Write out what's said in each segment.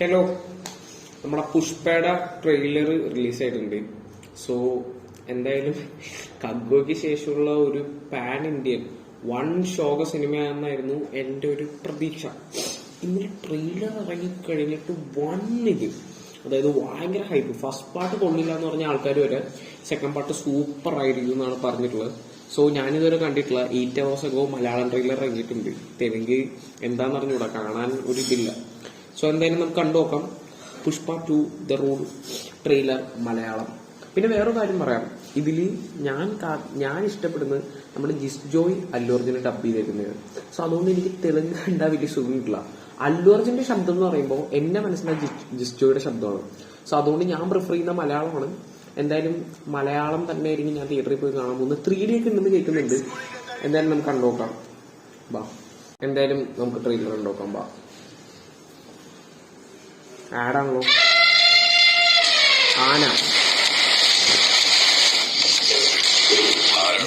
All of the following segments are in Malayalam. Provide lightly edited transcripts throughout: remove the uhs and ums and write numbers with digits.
ഹലോ, നമ്മുടെ പുഷ്പയുടെ ട്രെയിലർ റിലീസായിട്ടുണ്ട്. സോ എന്തായാലും കഗ്ഗോയ്ക്ക് ശേഷമുള്ള ഒരു പാൻ ഇന്ത്യൻ വൺ ഷോക സിനിമ എന്നായിരുന്നു എൻ്റെ ഒരു പ്രതീക്ഷ. ഇന്നലെ ട്രെയിലർ ഇറങ്ങിക്കഴിഞ്ഞിട്ട് ഇത് അതായത് ഭയങ്കര ഹൈപ്പ്. ഫസ്റ്റ് പാർട്ട് കൊള്ളില്ല എന്ന് പറഞ്ഞ ആൾക്കാർ വരെ സെക്കൻഡ് പാർട്ട് സൂപ്പർ ആയിരിക്കും എന്നാണ് പറഞ്ഞിട്ടുള്ളത്. സോ ഞാനിതുവരെ കണ്ടിട്ടുള്ള 8 hours ago മലയാളം ട്രെയിലർ ഇറങ്ങിയിട്ടുണ്ട്. തെലുങ്ക് എന്താന്ന് അറിഞ്ഞൂടാ, കാണാൻ ഒരു ഇതില്ല. സോ എന്തായാലും നമുക്ക് കണ്ടു നോക്കാം. Pushpa 2 the rule trailer Malayalam. പിന്നെ വേറൊരു കാര്യം പറയാം, ഇതിൽ ഞാൻ ഇഷ്ടപ്പെടുന്നത് നമ്മുടെ ജിസ് ജോയ് അല്ലു അർജുനെ ഡബ് ചെയ്തേക്കുന്നത്. സോ അതുകൊണ്ട് എനിക്ക് തെലുങ്ക് കണ്ടാൽ വലിയ സുഖമില്ല. അല്ലു അർജുന്റെ ശബ്ദം എന്ന് പറയുമ്പോൾ എന്നെ മനസ്സിലായ ജിസ് ജോയുടെ ശബ്ദമാണ്. സോ അതുകൊണ്ട് ഞാൻ പ്രിഫർ ചെയ്യുന്ന മലയാളമാണ്. എന്തായാലും മലയാളം തന്നെ ആയിരിക്കും ഞാൻ തിയേറ്ററിൽ പോയി കാണാൻ പോകുന്നത്. 3D ഒക്കെ ഉണ്ടെന്ന് കേൾക്കുന്നുണ്ട്. എന്തായാലും നമുക്ക് കണ്ടുനോക്കാം. ബാ, എന്തായാലും നമുക്ക് ട്രെയിലർ കണ്ടുനോക്കാം. ബാ, ആടാണല്ലോ ആന.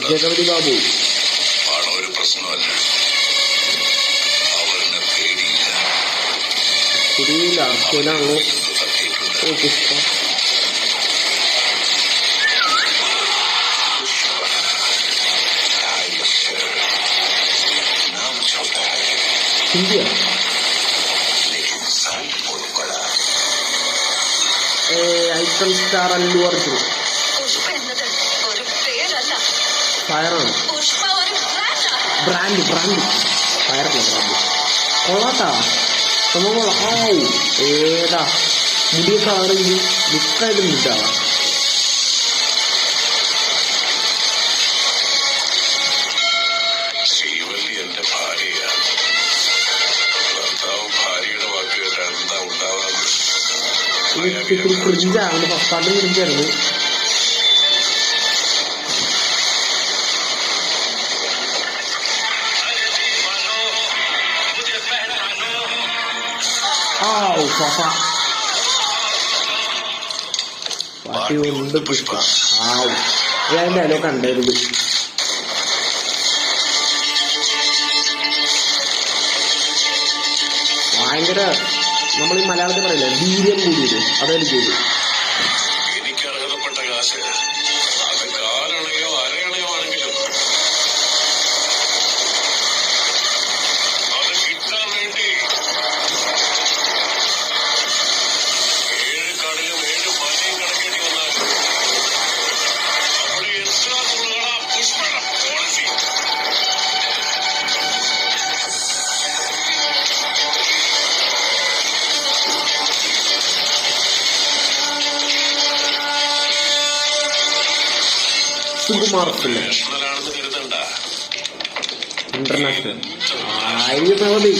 ജഗവതി ബാബു. ശരിയില്ല, അർച്ചനാണല്ലോ. ഓ പുഷ്പ. ഹിന്ദിയാ? Icon star Allu Arjun. ഫയറാണ് ബ്രാൻഡ്. ഫയറല്ല ബ്രാൻഡ്. കൊള്ളാട്ടാ, സംഭവം കൊള്ളാം. ഏതാ മുടിയൊക്കെ ആണെങ്കിൽ ലുക്കായിട്ട് നിൽക്കാവാ. ക്രിഞ്ചാണ്, ഫസ്റ്റാണ്ട് ക്രിഞ്ചായിരുന്നു. പാട്ടി ഉണ്ട് പുഷ്പ. ഞാൻ ഡയലോഗ് കണ്ടായിരുന്നു. ഭയങ്കര നമ്മൾ ഈ മലയാളത്തിൽ പറയില്ല, വീര്യം കൂടിയത്. അതായത് ചെയ്തു. സുകുമാർത്തില്ല ഇന്റർനാഷണൽ ആയുധവതി.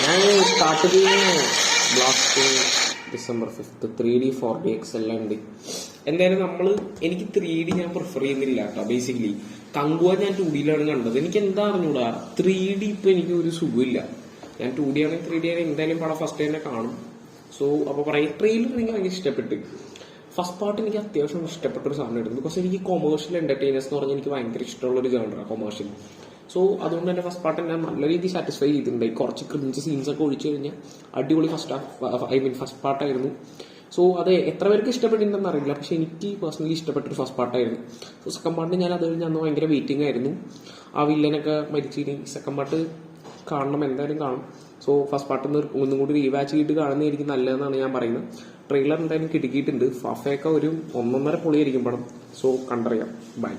ഞാൻ സ്റ്റാർട്ട് ചെയ്യുന്ന blast December 5th 3D 4DX എല്ലാം ഉണ്ട്. എന്തായാലും എനിക്ക് 3D ഞാൻ പ്രിഫർ ചെയ്യുന്നില്ല കേട്ടോ. ബേസിക്കലി കങ്കുവ ഞാൻ 2Dയിലാണ് കണ്ടത്. എനിക്ക് എന്താ അറിഞ്ഞൂടാ, 3D ഇപ്പൊ എനിക്ക് ഒരു സുഖമില്ല. ഞാൻ 2D ആണെങ്കിൽ 3D ആണെങ്കിൽ എന്തായാലും പടം ഫസ്റ്റ് തന്നെ കാണും. സോ അപ്പൊ പറയും, ട്രെയിലർ എനിക്ക് ഭയങ്കര ഇഷ്ടപ്പെട്ട്. ഫസ്റ്റ് പാർട്ട് എനിക്ക് അത്യാവശ്യം ഇഷ്ടപ്പെട്ട ഒരു സാധനമായിരുന്നു. ബിക്കോസ് എനിക്ക് കൊമേഴ്ഷ്യൽ എന്റർടൈനേഴ്സ് എന്ന് പറഞ്ഞാൽ എനിക്ക് ഭയങ്കര ഇഷ്ടമുള്ള ഒരു ജോണറാണ് കൊമേഴ്ഷ്യൽ. സോ അതുകൊണ്ട് തന്നെ ഫസ്റ്റ് പാർട്ട് എന്നെ നല്ല രീതിയിൽ സാറ്റിസ്ഫൈ ചെയ്തിട്ടുണ്ട്. കുറച്ച് ക്രിഞ്ച് സീൻസ് ഒക്കെ ഒഴിച്ചു കഴിഞ്ഞാൽ അടിപൊളി ഫസ്റ്റ് പാർട്ടായിരുന്നു. സോ അത് എത്ര പേർക്ക് ഇഷ്ടപ്പെട്ടിട്ടുണ്ടെന്ന് അറിയില്ല, പക്ഷെ എനിക്ക് പേഴ്സണലി ഇഷ്ടപ്പെട്ടൊരു ഫസ്റ്റ് പാർട്ടായിരുന്നു. സോ സെക്കൻഡ് പാർട്ട് ഞാൻ അത് കഴിഞ്ഞ് അന്ന് ഭയങ്കര വെയിറ്റിംഗ് ആയിരുന്നു. ആ വില്ലനൊക്കെ മരിച്ചിനി സെക്കൻഡ് പാർട്ട് കാണണം, എന്തായാലും കാണും. സോ ഫസ്റ്റ് പാർട്ട് ഒന്നും കൂടി റീവാച്ച് ചെയ്തിട്ട് കാണുന്നതായിരിക്കും നല്ലതെന്നാണ് ഞാൻ പറയുന്നത്. ട്രെയിലർ എന്തായാലും കിട്ടിയിട്ടുണ്ട്. ഫഫയൊക്കെ ഒരു 1.5 പൊളിയായിരിക്കും പടം. സോ കണ്ടറിയാം. ബൈ.